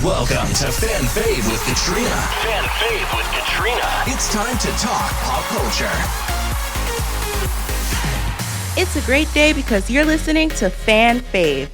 Welcome to Fan Fave with Katrina. Fan Fave with Katrina. It's time to talk pop culture. It's a great day because you're listening to Fan Fave.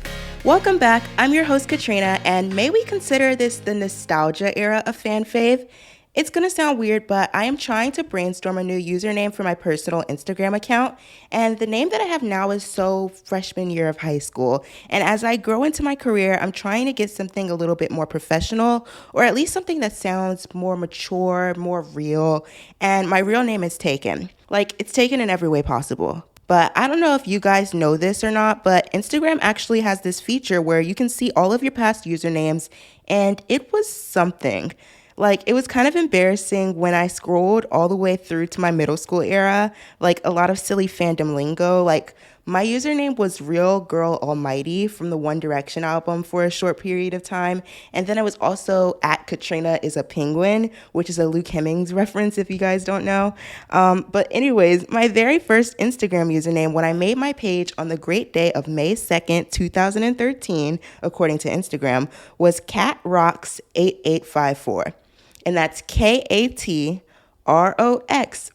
Welcome back. I'm your host, Katrina, and may we consider this the nostalgia era of Fan Fave? It's going to sound weird, but I am trying to brainstorm a new username for my personal Instagram account, and the name that I have now is so freshman year of high school. And as I grow into my career, I'm trying to get something a little bit more professional, or at least something that sounds more mature, more real, and my real name is taken. Like, it's taken in every way possible. But I don't know if you guys know this or not, but Instagram actually has this feature where you can see all of your past usernames, and it was something. Like, it was kind of embarrassing when I scrolled all the way through to my middle school era, like a lot of silly fandom lingo. Like, my username was Real Girl Almighty from the One Direction album for a short period of time. And then I was also at Katrina is a Penguin, which is a Luke Hemmings reference if you guys don't know. But anyways, my very first Instagram username when I made my page on the great day of May 2nd, 2013, according to Instagram, was CatRocks8854. And that's KATROX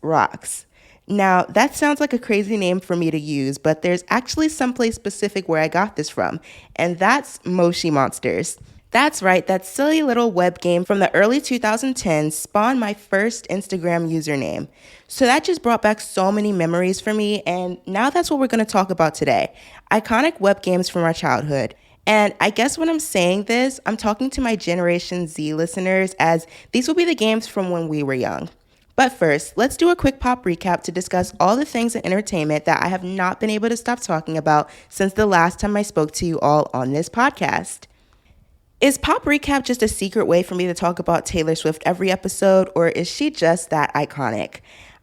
rocks. Now, that sounds like a crazy name for me to use, but there's actually someplace specific where I got this from, and that's Moshi Monsters. That's right, that silly little web game from the early 2010s spawned my first Instagram username. So that just brought back so many memories for me, and now that's what we're going to talk about today. Iconic web games from our childhood. And I guess when I'm saying this, I'm talking to my Generation Z listeners, as these will be the games from when we were young. But first, let's do a quick pop recap to discuss all the things in entertainment that I have not been able to stop talking about since the last time I spoke to you all on this podcast. Is pop recap just a secret way for me to talk about Taylor Swift every episode, or is she just that iconic?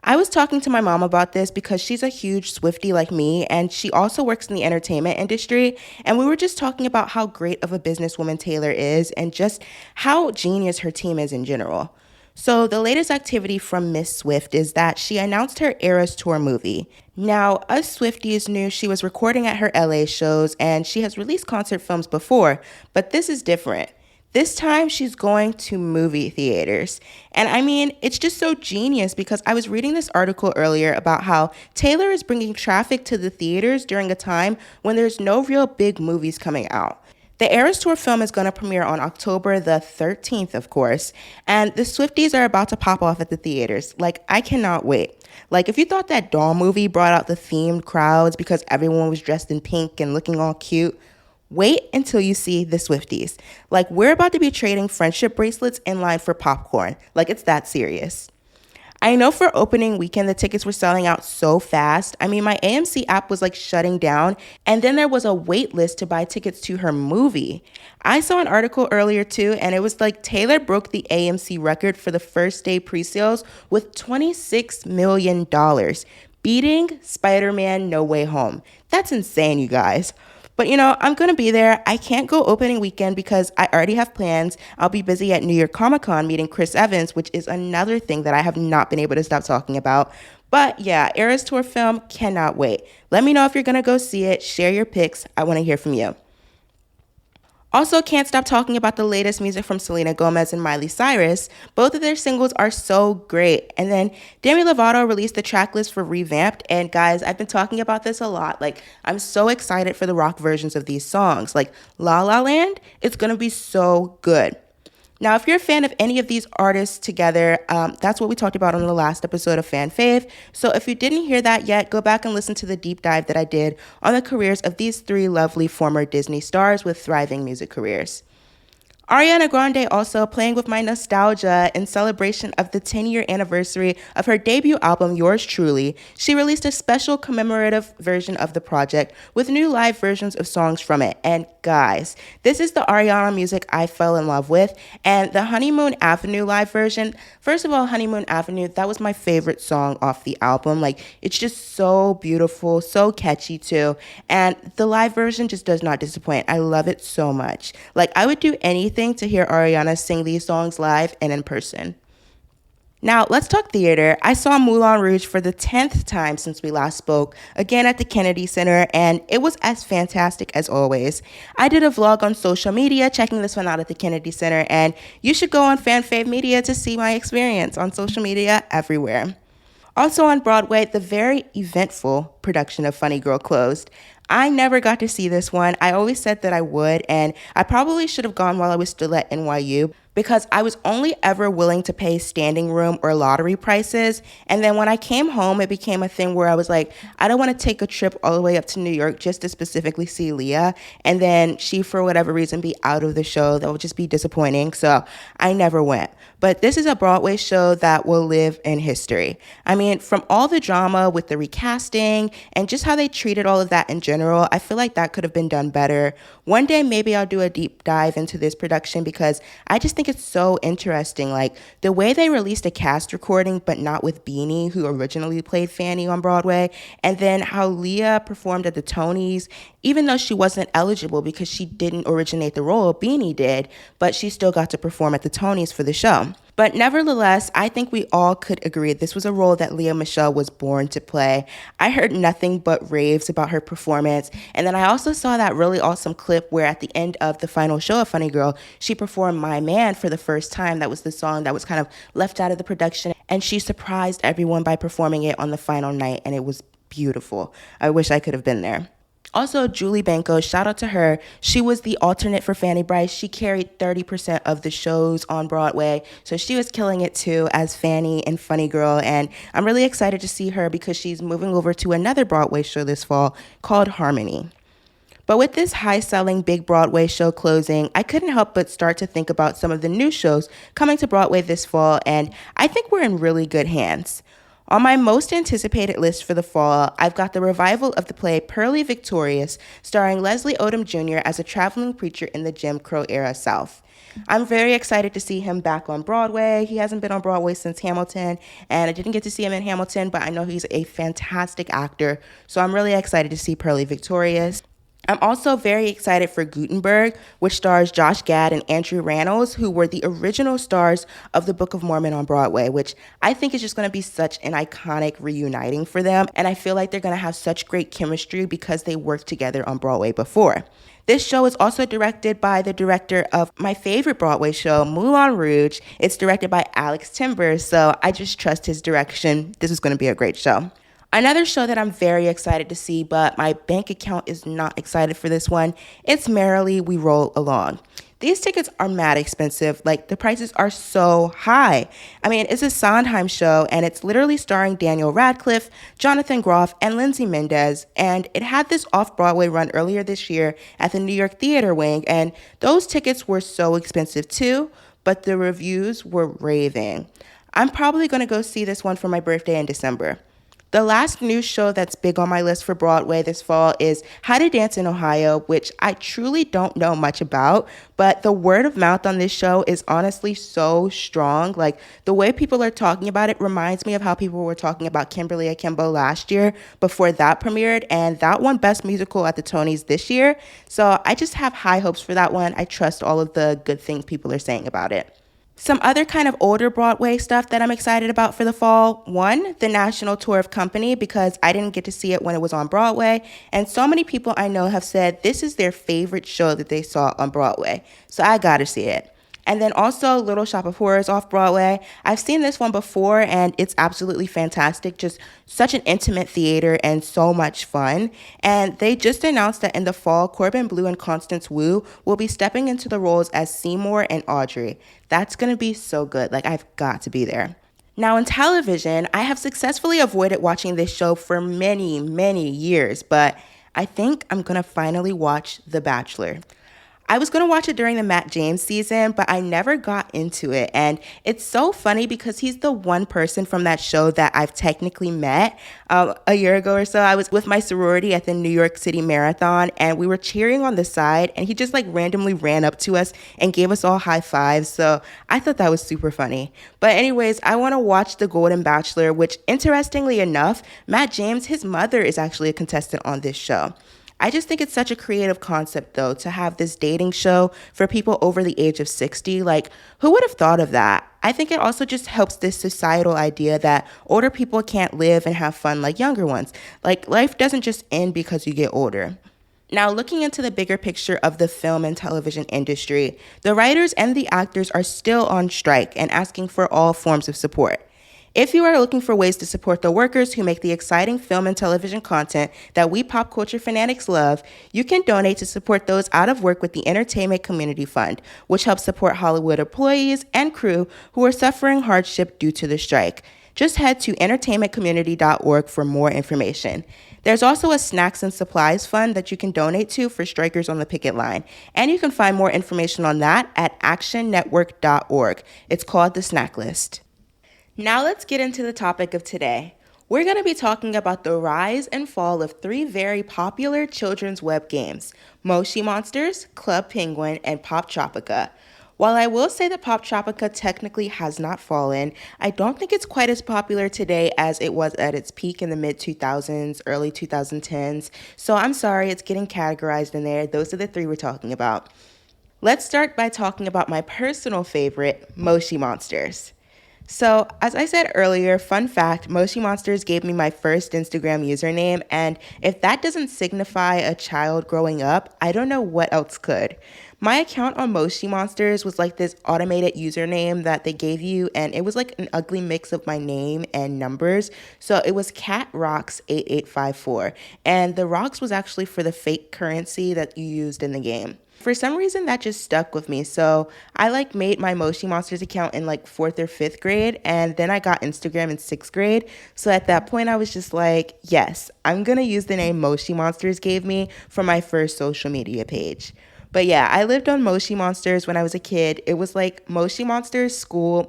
I was talking to my mom about this because she's a huge Swiftie like me, and she also works in the entertainment industry, and we were just talking about how great of a businesswoman Taylor is and just how genius her team is in general. So the latest activity from Miss Swift is that she announced her Eras Tour movie. Now, us Swifties knew she was recording at her LA shows, and she has released concert films before, but this is different. This time, she's going to movie theaters. And I mean, it's just so genius because I was reading this article earlier about how Taylor is bringing traffic to the theaters during a time when there's no real big movies coming out. The Eras Tour film is going to premiere on October the 13th, of course, and the Swifties are about to pop off at the theaters. Like, I cannot wait. Like, if you thought that Doll movie brought out the themed crowds because everyone was dressed in pink and looking all cute, wait until you see the Swifties. Like, we're about to be trading friendship bracelets in line for popcorn. Like, it's that serious. I know for opening weekend, the tickets were selling out so fast. I mean, my AMC app was like shutting down, and then there was a wait list to buy tickets to her movie. I saw an article earlier too, and it was like Taylor broke the AMC record for the first day pre-sales with $26 million, beating Spider-Man No Way Home. That's insane, you guys. But you know, I'm going to be there. I can't go opening weekend because I already have plans. I'll be busy at New York Comic Con meeting Chris Evans, which is another thing that I have not been able to stop talking about. But yeah, Eras Tour film, cannot wait. Let me know if you're going to go see it. Share your pics. I want to hear from you. Also, can't stop talking about the latest music from Selena Gomez and Miley Cyrus. Both of their singles are so great. And then Demi Lovato released the track list for Revamped. And guys, I've been talking about this a lot. Like, I'm so excited for the rock versions of these songs. Like, La La Land, it's going to be so good. Now, if you're a fan of any of these artists together, that's what we talked about on the last episode of Fan Fave. So if you didn't hear that yet, go back and listen to the deep dive that I did on the careers of these three lovely former Disney stars with thriving music careers. Ariana Grande also playing with my nostalgia in celebration of the 10-year anniversary of her debut album, Yours Truly. She released a special commemorative version of the project with new live versions of songs from it. And guys, this is the Ariana music I fell in love with. And the Honeymoon Avenue live version, first of all, Honeymoon Avenue, that was my favorite song off the album. Like, it's just so beautiful, so catchy too. And the live version just does not disappoint. I love it so much. Like, I would do anything to hear Ariana sing these songs live and in person. Now, let's talk theater. I saw Moulin Rouge for the 10th time since we last spoke, again at the Kennedy Center, and it was as fantastic as always. I did a vlog on social media checking this one out at the Kennedy Center, and you should go on FanFave Media to see my experience on social media everywhere. Also on Broadway, the very eventful production of Funny Girl closed. I never got to see this one. I always said that I would, and I probably should have gone while I was still at NYU because I was only ever willing to pay standing room or lottery prices. And then when I came home, it became a thing where I was like, I don't want to take a trip all the way up to New York just to specifically see Leah. And then she, for whatever reason, be out of the show. That would just be disappointing. So I never went. But this is a Broadway show that will live in history. I mean, from all the drama with the recasting and just how they treated all of that in general, I feel like that could have been done better. One day, maybe I'll do a deep dive into this production because I just think it's so interesting. Like the way they released a cast recording, but not with Beanie, who originally played Fanny on Broadway, and then how Leah performed at the Tonys, even though she wasn't eligible because she didn't originate the role, Beanie did, but she still got to perform at the Tonys for the show. But nevertheless, I think we all could agree this was a role that Lea Michele was born to play. I heard nothing but raves about her performance. And then I also saw that really awesome clip where at the end of the final show of Funny Girl, she performed My Man for the first time. That was the song that was kind of left out of the production. And she surprised everyone by performing it on the final night. And it was beautiful. I wish I could have been there. Also, Julie Benko, shout out to her. She was the alternate for Fanny Brice. She carried 30% of the shows on Broadway. So she was killing it too as Fanny in Funny Girl. And I'm really excited to see her because she's moving over to another Broadway show this fall called Harmony. But with this high-selling big Broadway show closing, I couldn't help but start to think about some of the new shows coming to Broadway this fall. And I think we're in really good hands. On my most anticipated list for the fall, I've got the revival of the play Pearly Victorious, starring Leslie Odom Jr. as a traveling preacher in the Jim Crow era South. I'm very excited to see him back on Broadway. He hasn't been on Broadway since Hamilton, and I didn't get to see him in Hamilton, but I know he's a fantastic actor, so I'm really excited to see Pearly Victorious. I'm also very excited for Gutenberg, which stars Josh Gad and Andrew Rannells, who were the original stars of the Book of Mormon on Broadway, which I think is just going to be such an iconic reuniting for them. And I feel like they're going to have such great chemistry because they worked together on Broadway before. This show is also directed by the director of my favorite Broadway show, Moulin Rouge. It's directed by Alex Timbers, so I just trust his direction. This is going to be a great show. Another show that I'm very excited to see, but my bank account is not excited for this one, it's Merrily We Roll Along. These tickets are mad expensive. Like, the prices are so high. I mean, it's a Sondheim show, and it's literally starring Daniel Radcliffe, Jonathan Groff, and Lindsay Mendez. And it had this off-Broadway run earlier this year at the New York Theater Wing, and those tickets were so expensive too, but the reviews were raving. I'm probably going to go see this one for my birthday in December. The last new show that's big on my list for Broadway this fall is How to Dance in Ohio, which I truly don't know much about, but the word of mouth on this show is honestly so strong. Like, the way people are talking about it reminds me of how people were talking about Kimberly Akimbo last year before that premiered, and that won Best Musical at the Tonys this year. So I just have high hopes for that one. I trust all of the good things people are saying about it. Some other kind of older Broadway stuff that I'm excited about for the fall. One, the National Tour of Company, because I didn't get to see it when it was on Broadway. And so many people I know have said this is their favorite show that they saw on Broadway. So I got to see it. And then also Little Shop of Horrors off Broadway. I've seen this one before and it's absolutely fantastic. Just such an intimate theater and so much fun. And they just announced that in the fall, Corbin Bleu and Constance Wu will be stepping into the roles as Seymour and Audrey. That's going to be so good. Like, I've got to be there. Now, in television, I have successfully avoided watching this show for many, many years, but I think I'm going to finally watch The Bachelor. I was going to watch it during the Matt James season, but I never got into it. And it's so funny because he's the one person from that show that I've technically met. A year ago or so, I was with my sorority at the New York City Marathon, and we were cheering on the side, and he just like randomly ran up to us and gave us all high fives. So I thought that was super funny. But anyways, I want to watch The Golden Bachelor, which interestingly enough, Matt James, his mother is actually a contestant on this show. I just think it's such a creative concept, though, to have this dating show for people over the age of 60. Like, who would have thought of that? I think it also just helps this societal idea that older people can't live and have fun like younger ones. Like, life doesn't just end because you get older. Now, looking into the bigger picture of the film and television industry, the writers and the actors are still on strike and asking for all forms of support. If you are looking for ways to support the workers who make the exciting film and television content that we pop culture fanatics love, you can donate to support those out of work with the Entertainment Community Fund, which helps support Hollywood employees and crew who are suffering hardship due to the strike. Just head to entertainmentcommunity.org for more information. There's also a snacks and supplies fund that you can donate to for strikers on the picket line, and you can find more information on that at actionnetwork.org. It's called the Snack List. Now let's get into the topic of today. We're going to be talking about the rise and fall of three very popular children's web games, Moshi Monsters, Club Penguin, and Poptropica. While I will say that Poptropica technically has not fallen, I don't think it's quite as popular today as it was at its peak in the mid-2000s, early 2010s, so I'm sorry it's getting categorized in there. Those are the three we're talking about. Let's start by talking about my personal favorite, Moshi Monsters. So, as I said earlier, fun fact, Moshi Monsters gave me my first Instagram username, and if that doesn't signify a child growing up, I don't know what else could. My account on Moshi Monsters was like this automated username that they gave you, and it was like an ugly mix of my name and numbers. So it was CatRocks8854, and the rocks was actually for the fake currency that you used in the game. For some reason, that just stuck with me. So I made my Moshi Monsters account in 4th or 5th grade, and then I got Instagram in 6th grade. So at that point, I was just like, yes, I'm going to use the name Moshi Monsters gave me for my first social media page. But yeah, I lived on Moshi Monsters when I was a kid. It was like Moshi Monsters school,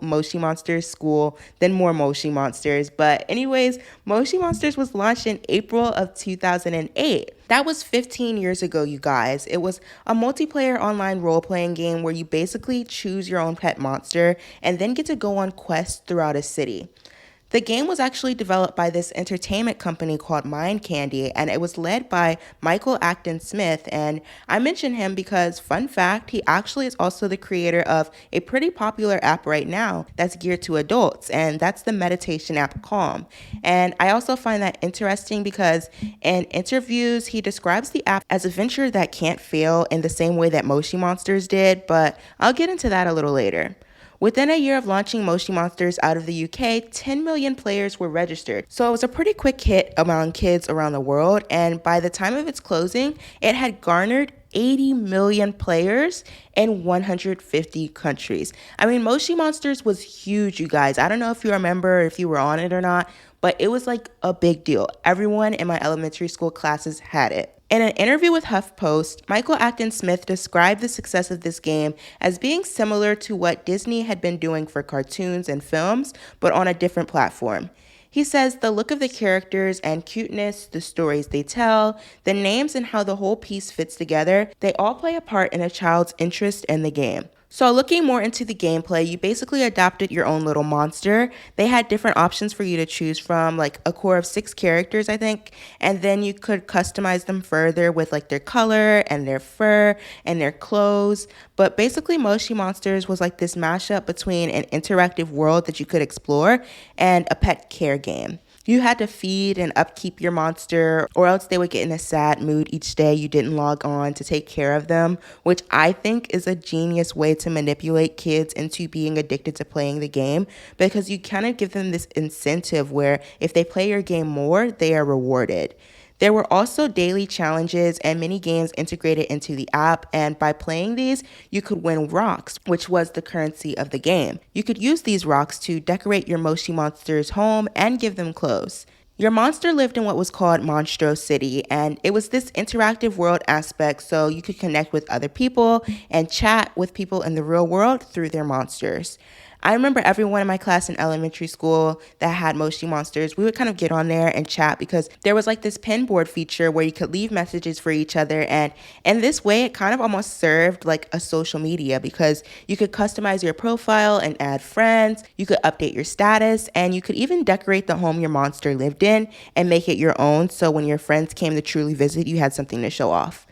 then more Moshi Monsters. But anyways, Moshi Monsters was launched in April of 2008. That was 15 years ago, you guys. It was a multiplayer online role-playing game where you basically choose your own pet monster and then get to go on quests throughout a city. The game was actually developed by this entertainment company called Mind Candy, and it was led by Michael Acton Smith. And I mention him because, fun fact, he actually is also the creator of a pretty popular app right now that's geared to adults, and that's the meditation app Calm. And I also find that interesting because in interviews, he describes the app as a venture that can't fail in the same way that Moshi Monsters did, but I'll get into that a little later. Within a year of launching Moshi Monsters out of the UK, 10 million players were registered. So it was a pretty quick hit among kids around the world, and by the time of its closing, it had garnered 80 million players in 150 countries. I mean, Moshi Monsters was huge, you guys. I don't know if you remember, if you were on it or not, but it was like a big deal. Everyone in my elementary school classes had it. In an interview with HuffPost, Michael Acton Smith described the success of this game as being similar to what Disney had been doing for cartoons and films, but on a different platform. He says the look of the characters and cuteness, the stories they tell, the names and how the whole piece fits together, they all play a part in a child's interest in the game. So looking more into the gameplay, you basically adopted your own little monster. They had different options for you to choose from, like a core of 6 characters, I think. And then you could customize them further with their color and their fur and their clothes. But basically Moshi Monsters was like this mashup between an interactive world that you could explore and a pet care game. You had to feed and upkeep your monster, or else they would get in a sad mood each day you didn't log on to take care of them, which I think is a genius way to manipulate kids into being addicted to playing the game, because you kind of give them this incentive where if they play your game more, they are rewarded. There were also daily challenges and mini games integrated into the app, and by playing these, you could win rocks, which was the currency of the game. You could use these rocks to decorate your Moshi Monster's home and give them clothes. Your monster lived in what was called Monstro City, and it was this interactive world aspect so you could connect with other people and chat with people in the real world through their monsters. I remember everyone in my class in elementary school that had Moshi Monsters, we would kind of get on there and chat because there was this pin board feature where you could leave messages for each other, and in this way it kind of almost served like a social media because you could customize your profile and add friends, you could update your status, and you could even decorate the home your monster lived in and make it your own so when your friends came to truly visit you had something to show off.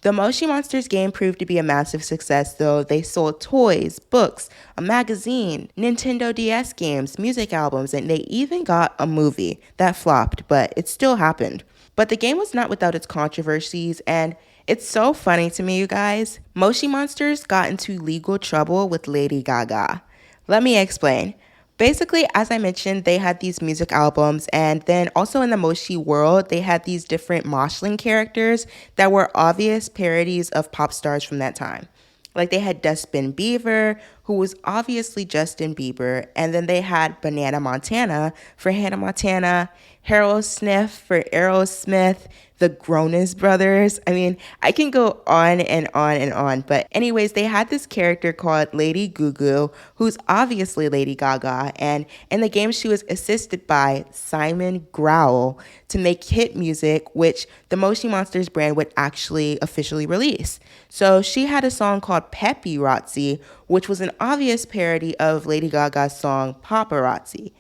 The Moshi Monsters game proved to be a massive success, though. They sold toys, books, a magazine, Nintendo DS games, music albums, and they even got a movie. That flopped, but it still happened. But the game was not without its controversies, and it's so funny to me, you guys. Moshi Monsters got into legal trouble with Lady Gaga. Let me explain. Basically, as I mentioned, they had these music albums, and then also in the Moshi world, they had these different moshling characters that were obvious parodies of pop stars from that time. Like they had Dustbin Beaver, who was obviously Justin Bieber, and then they had Banana Montana for Hannah Montana, Harold Sniff for Aerosmith, the Gronas brothers. I mean, I can go on and on and on. But anyways, they had this character called Lady Gugu, who's obviously Lady Gaga. And in the game, she was assisted by Simon Growl to make hit music, which the Moshi Monsters brand would actually officially release. So she had a song called Peppy Razzi, which was an obvious parody of Lady Gaga's song Paparazzi.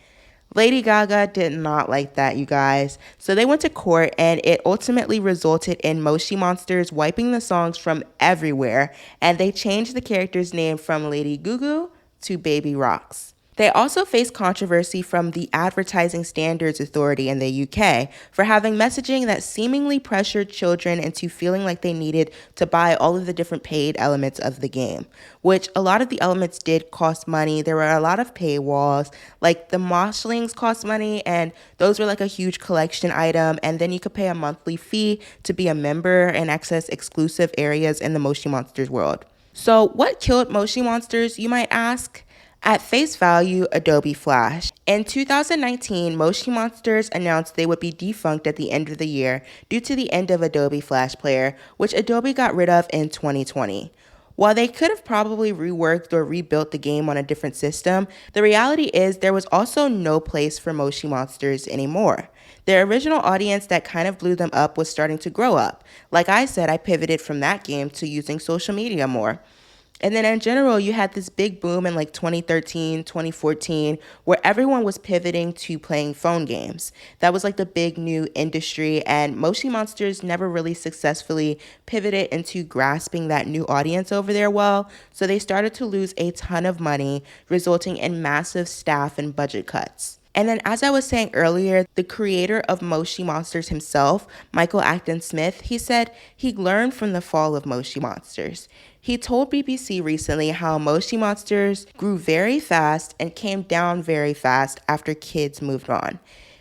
Lady Gaga did not like that, you guys. So they went to court, and it ultimately resulted in Moshi Monsters wiping the songs from everywhere, and they changed the character's name from Lady Gugu to Baby Rocks. They also faced controversy from the Advertising Standards Authority in the UK for having messaging that seemingly pressured children into feeling like they needed to buy all of the different paid elements of the game, which a lot of the elements did cost money. There were a lot of paywalls, like the moshlings cost money, and those were like a huge collection item, and then you could pay a monthly fee to be a member and access exclusive areas in the Moshi Monsters world. So what killed Moshi Monsters, you might ask? At face value, Adobe Flash. In 2019, Moshi Monsters announced they would be defunct at the end of the year due to the end of Adobe Flash Player, which Adobe got rid of in 2020. While they could have probably reworked or rebuilt the game on a different system, the reality is there was also no place for Moshi Monsters anymore. Their original audience that kind of blew them up was starting to grow up. Like I said, I pivoted from that game to using social media more. And then in general, you had this big boom in like 2013, 2014, where everyone was pivoting to playing phone games. That was like the big new industry, and Moshi Monsters never really successfully pivoted into grasping that new audience over there well, so they started to lose a ton of money, resulting in massive staff and budget cuts. And then, as I was saying earlier, the creator of Moshi Monsters himself, Michael Acton Smith, he said he learned from the fall of Moshi Monsters. He told BBC recently how Moshi Monsters grew very fast and came down very fast after kids moved on.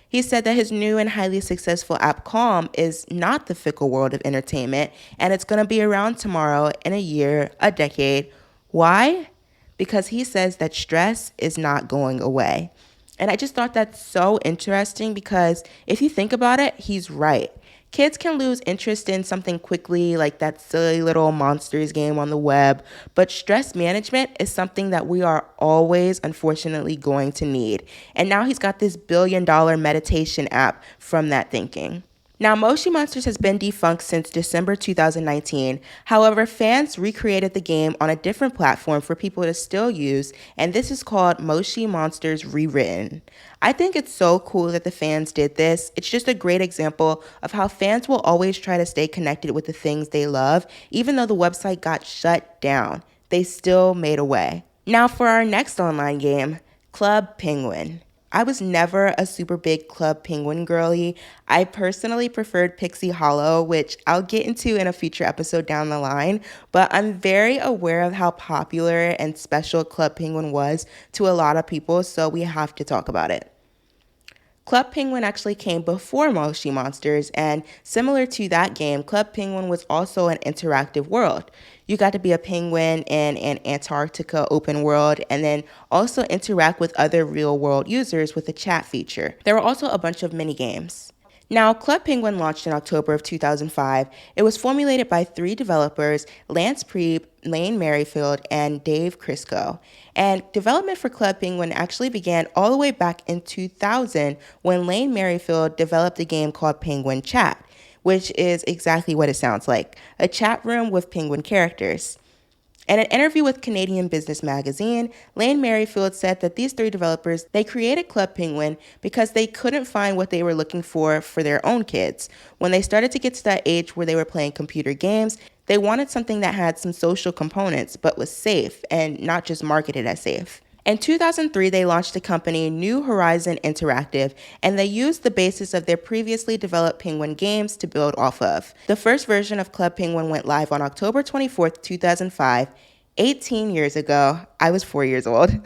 He said that his new and highly successful app Calm is not the fickle world of entertainment, and it's going to be around tomorrow, in a year, a decade. Why? Because he says that stress is not going away. And I just thought that's so interesting because if you think about it, he's right. Kids can lose interest in something quickly, like that silly little Monsters game on the web, but stress management is something that we are always, unfortunately, going to need. And now he's got this billion-dollar meditation app from that thinking. Now, Moshi Monsters has been defunct since December 2019. However, fans recreated the game on a different platform for people to still use, and this is called Moshi Monsters Rewritten. I think it's so cool that the fans did this. It's just a great example of how fans will always try to stay connected with the things they love, even though the website got shut down. They still made a way. Now, for our next online game, Club Penguin. I was never a super big Club Penguin girly. I personally preferred Pixie Hollow, which I'll get into in a future episode down the line, but I'm very aware of how popular and special Club Penguin was to a lot of people, so we have to talk about it. Club Penguin actually came before Moshi Monsters, and similar to that game, Club Penguin was also an interactive world. You got to be a penguin in an Antarctica open world and then also interact with other real-world users with a chat feature. There were also a bunch of mini games. Now, Club Penguin launched in October of 2005. It was formulated by 3 developers, Lance Preeb, Lane Merrifield, and Dave Crisco. And development for Club Penguin actually began all the way back in 2000 when Lane Merrifield developed a game called Penguin Chat, which is exactly what it sounds like, a chat room with penguin characters. In an interview with Canadian Business Magazine, Lane Merrifield said that these three developers, they created Club Penguin because they couldn't find what they were looking for their own kids. When they started to get to that age where they were playing computer games, they wanted something that had some social components but was safe and not just marketed as safe. In 2003, they launched the company New Horizon Interactive, and they used the basis of their previously developed Penguin games to build off of. The first version of Club Penguin went live on October 24th, 2005. 18 years ago. I was 4 years old.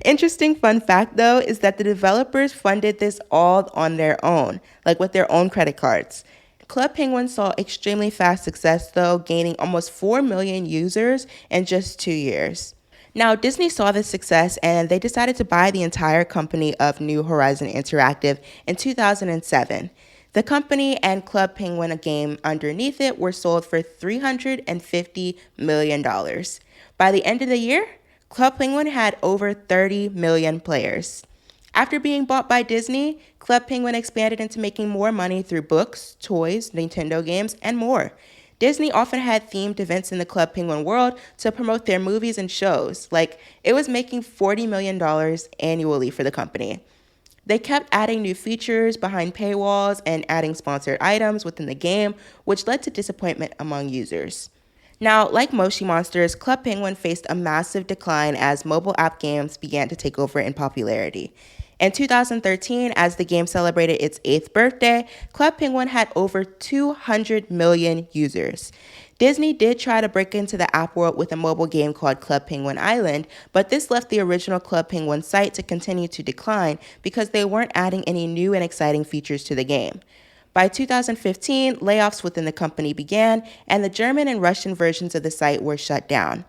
Interesting fun fact, though, is that the developers funded this all on their own, like with their own credit cards. Club Penguin saw extremely fast success, though, gaining almost 4 million users in just 2 years. Now, Disney saw this success and they decided to buy the entire company of New Horizon Interactive in 2007. The company and Club Penguin, a game underneath it, were sold for $350 million. By the end of the year, Club Penguin had over 30 million players. After being bought by Disney, Club Penguin expanded into making more money through books, toys, Nintendo games, and more. Disney often had themed events in the Club Penguin world to promote their movies and shows. Like, it was making $40 million annually for the company. They kept adding new features behind paywalls and adding sponsored items within the game, which led to disappointment among users. Now, like Moshi Monsters, Club Penguin faced a massive decline as mobile app games began to take over in popularity. In 2013, as the game celebrated its 8th birthday, Club Penguin had over 200 million users. Disney did try to break into the app world with a mobile game called Club Penguin Island, but this left the original Club Penguin site to continue to decline because they weren't adding any new and exciting features to the game. By 2015, layoffs within the company began, and the German and Russian versions of the site were shut down.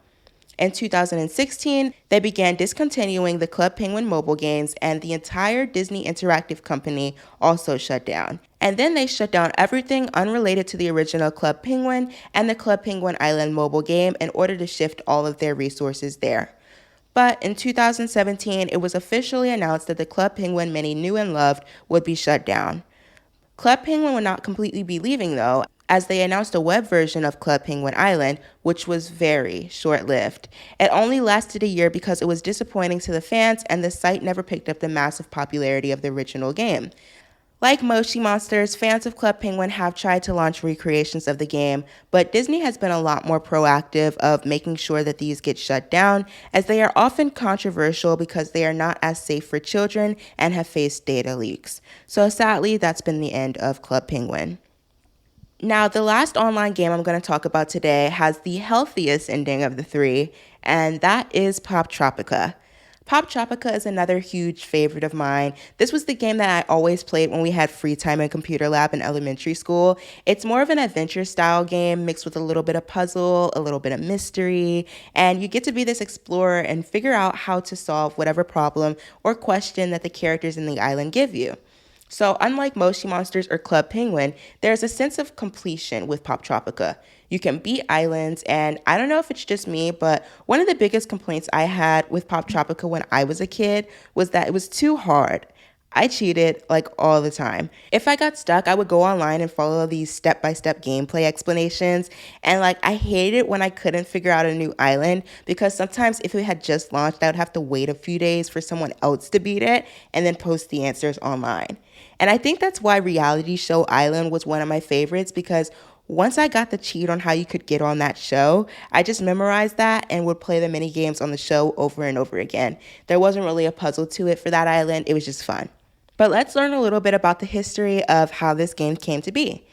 In 2016, they began discontinuing the Club Penguin mobile games, and the entire Disney Interactive company also shut down. And then they shut down everything unrelated to the original Club Penguin and the Club Penguin Island mobile game in order to shift all of their resources there. But in 2017, it was officially announced that the Club Penguin many knew and loved would be shut down. Club Penguin would not completely be leaving, though, as they announced a web version of Club Penguin Island, which was very short-lived. It only lasted a year because it was disappointing to the fans, and the site never picked up the massive popularity of the original game. Like Moshi Monsters, fans of Club Penguin have tried to launch recreations of the game, but Disney has been a lot more proactive of making sure that these get shut down, as they are often controversial because they are not as safe for children and have faced data leaks. So sadly, that's been the end of Club Penguin. Now, the last online game I'm going to talk about today has the healthiest ending of the three, and that is Poptropica. Poptropica is another huge favorite of mine. This was the game that I always played when we had free time in computer lab in elementary school. It's more of an adventure style game mixed with a little bit of puzzle, a little bit of mystery, and you get to be this explorer and figure out how to solve whatever problem or question that the characters in the island give you. So unlike Moshi Monsters or Club Penguin, there's a sense of completion with Poptropica. You can beat islands, and I don't know if it's just me, but one of the biggest complaints I had with Poptropica when I was a kid was that it was too hard. I cheated like all the time. If I got stuck, I would go online and follow these step-by-step gameplay explanations, and I hated when I couldn't figure out a new island because sometimes if it had just launched, I would have to wait a few days for someone else to beat it and then post the answers online. And I think that's why Reality Show Island was one of my favorites, because once I got the cheat on how you could get on that show, I just memorized that and would play the mini games on the show over and over again. There wasn't really a puzzle to it for that island. It was just fun. But let's learn a little bit about the history of how this game came to be.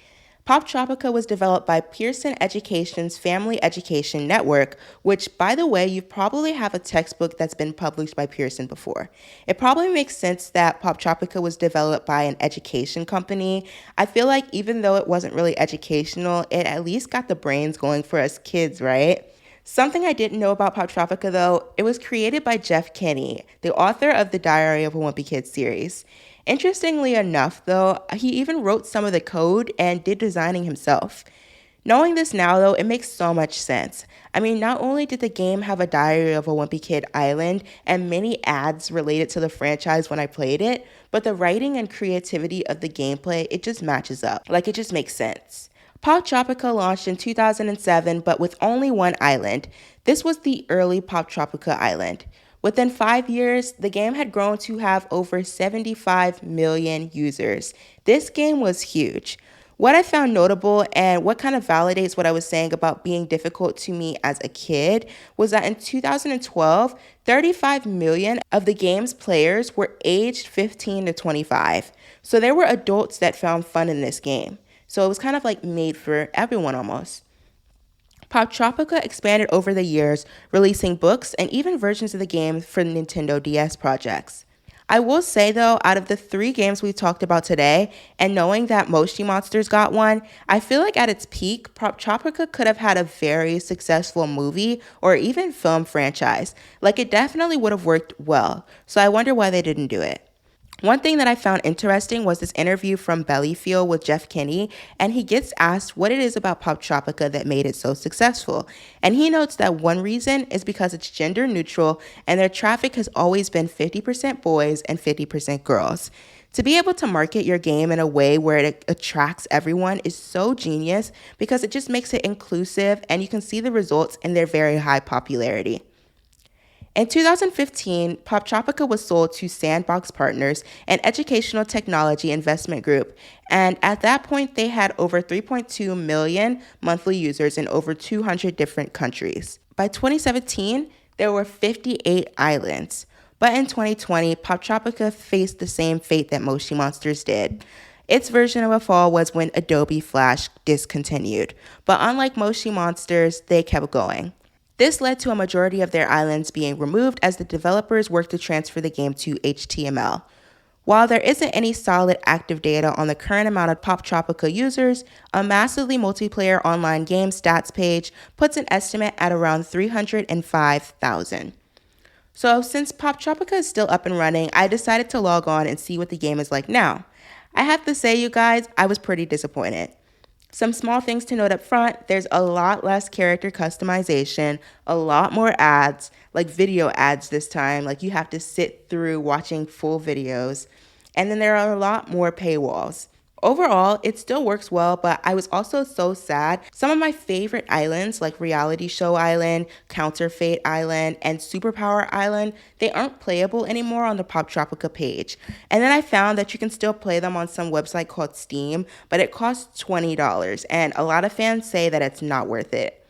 Poptropica was developed by Pearson Education's Family Education Network, which, by the way, you probably have a textbook that's been published by Pearson before. It probably makes sense that Poptropica was developed by an education company. I feel like even though it wasn't really educational, it at least got the brains going for us kids, right? Something I didn't know about Poptropica, though, it was created by Jeff Kinney, the author of the Diary of a Wimpy Kid series. Interestingly enough, though, he even wrote some of the code and did designing himself. Knowing this now, though, it makes so much sense. I mean, not only did the game have a Diary of a Wimpy Kid island and many ads related to the franchise when I played it, but the writing and creativity of the gameplay, it just matches up. It just makes sense. Poptropica launched in 2007, but with only one island. This was the early Poptropica island. Within 5 years, the game had grown to have over 75 million users. This game was huge. What I found notable and what kind of validates what I was saying about being difficult to me as a kid was that in 2012, 35 million of the game's players were aged 15 to 25. So there were adults that found fun in this game. So it was kind of like made for everyone almost. Poptropica expanded over the years, releasing books and even versions of the game for Nintendo DS projects. I will say though, out of the 3 games we talked about today, and knowing that Moshi Monsters got one, I feel like at its peak, Poptropica could have had a very successful movie or even film franchise. Like it definitely would have worked well, so I wonder why they didn't do it. One thing that I found interesting was this interview from Bellyfield with Jeff Kinney, and he gets asked what it is about Poptropica that made it so successful. And he notes that one reason is because it's gender neutral and their traffic has always been 50% boys and 50% girls. To be able to market your game in a way where it attracts everyone is so genius because it just makes it inclusive and you can see the results in their very high popularity. In 2015, Poptropica was sold to Sandbox Partners, an educational technology investment group, and at that point, they had over 3.2 million monthly users in over 200 different countries. By 2017, there were 58 islands, but in 2020, Poptropica faced the same fate that Moshi Monsters did. Its version of a fall was when Adobe Flash discontinued, but unlike Moshi Monsters, they kept going. This led to a majority of their islands being removed as the developers worked to transfer the game to HTML. While there isn't any solid active data on the current amount of Poptropica users, a massively multiplayer online game stats page puts an estimate at around 305,000. So since Poptropica is still up and running, I decided to log on and see what the game is like now. I have to say, you guys, I was pretty disappointed. Some small things to note up front, there's a lot less character customization, a lot more ads, like video ads this time, like you have to sit through watching full videos, and then there are a lot more paywalls. Overall, it still works well, but I was also so sad. Some of my favorite islands, like Reality Show Island, Counterfeit Island, and Superpower Island, they aren't playable anymore on the Poptropica page. And then I found that you can still play them on some website called Steam, but it costs $20, and a lot of fans say that it's not worth it.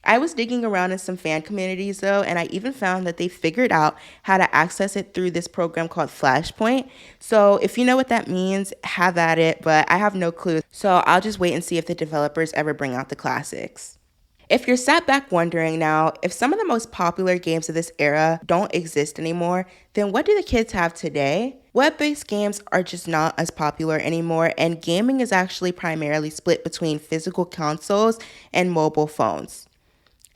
I was digging around in some fan communities though, and I even found that they figured out how to access it through this program called Flashpoint. So if you know what that means, have at it, but I have no clue. So I'll just wait and see if the developers ever bring out the classics. If you're sat back wondering now, if some of the most popular games of this era don't exist anymore, then what do the kids have today? Web-based games are just not as popular anymore, and gaming is actually primarily split between physical consoles and mobile phones.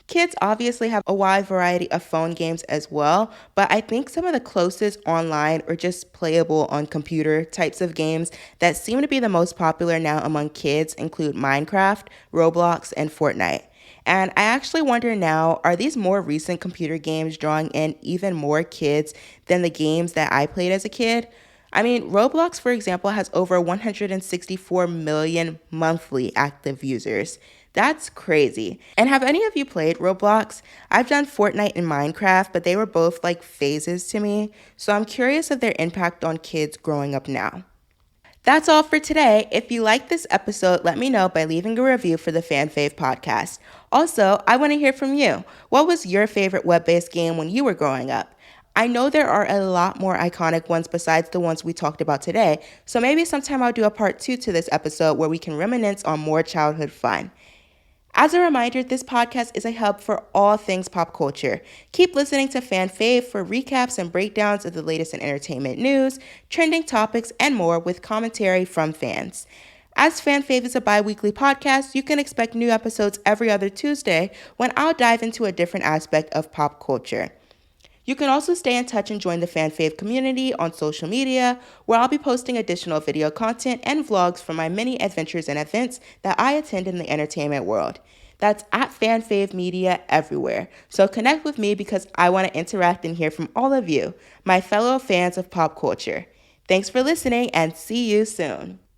Kids obviously have a wide variety of phone games as well, but I think some of the closest online or just playable on computer types of games that seem to be the most popular now among kids include Minecraft, Roblox, and Fortnite. And I actually wonder now, are these more recent computer games drawing in even more kids than the games that I played as a kid? I mean, Roblox, for example, has over 164 million monthly active users. That's crazy. And have any of you played Roblox? I've done Fortnite and Minecraft, but they were both like phases to me. So I'm curious of their impact on kids growing up now. That's all for today. If you liked this episode, let me know by leaving a review for the Fan Fave podcast. Also, I want to hear from you. What was your favorite web-based game when you were growing up? I know there are a lot more iconic ones besides the ones we talked about today, so maybe sometime I'll do a part 2 to this episode where we can reminisce on more childhood fun. As a reminder, this podcast is a hub for all things pop culture. Keep listening to Fan Fave for recaps and breakdowns of the latest in entertainment news, trending topics, and more with commentary from fans. As Fan Fave is a bi-weekly podcast, you can expect new episodes every other Tuesday when I'll dive into a different aspect of pop culture. You can also stay in touch and join the Fan Fave community on social media, where I'll be posting additional video content and vlogs from my many adventures and events that I attend in the entertainment world. That's at Fan Fave Media everywhere. So connect with me because I want to interact and hear from all of you, my fellow fans of pop culture. Thanks for listening and see you soon.